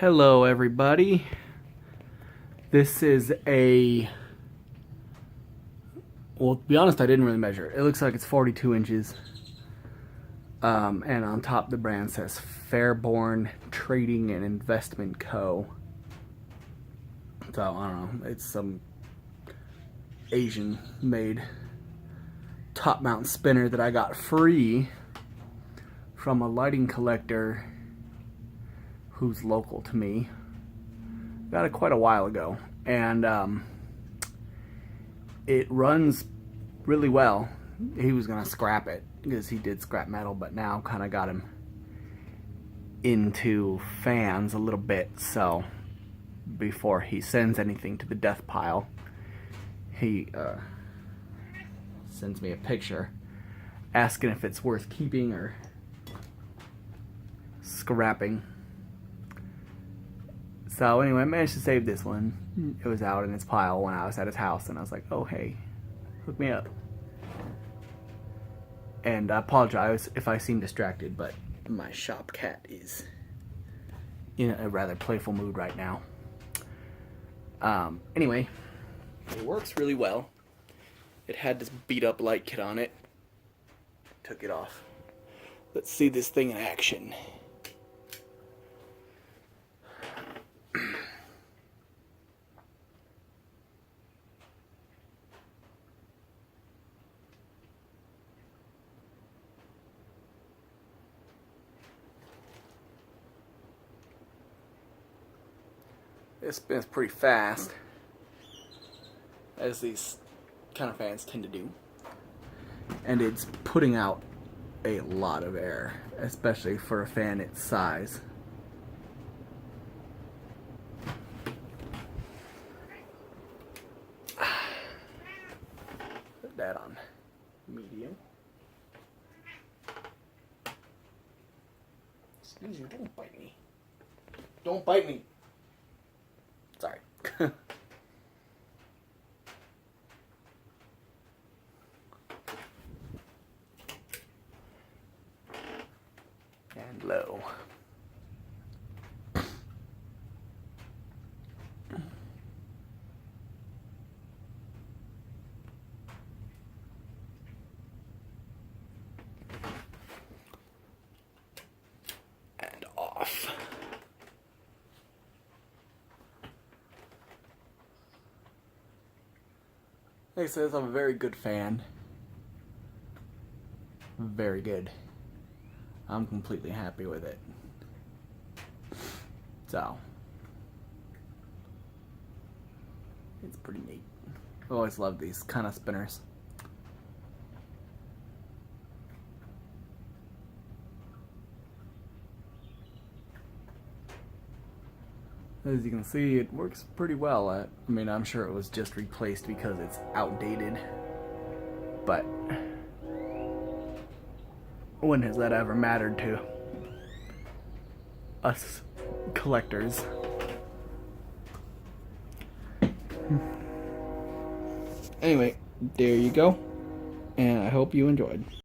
Hello everybody. This is well, to be honest, I didn't really measure. It looks like it's 42 inches. And on top the brand says Fairborn Trading and Investment Co. So, I don't know. It's some Asian made Topmount spinner that I got free from a lighting collector who's local to me. Got it quite a while ago, and it runs really well. He was gonna scrap it because he did scrap metal, but now kind of got him into fans a little bit, so before he sends anything to the death pile, he sends me a picture asking if it's worth keeping or scrapping. So anyway, I managed to save this one. It was out in its pile when I was at his house, and I was like, oh hey, hook me up. And I apologize if I seem distracted, but my shop cat is in a rather playful mood right now. Anyway, it works really well. It had this beat up light kit on it. Took it off. Let's see this thing in action. It spins pretty fast, as these kind of fans tend to do, and it's putting out a lot of air, especially for a fan its size. Put that on medium. Excuse you, don't bite me. Don't bite me. Sorry. And low. And off. Like I said, I'm a very good fan. Very good. I'm completely happy with it. So, it's pretty neat. I've always loved these kind of spinners. As you can see, it works pretty well. I mean, I'm sure it was just replaced because it's outdated, but when has that ever mattered to us collectors? Anyway, there you go, and I hope you enjoyed.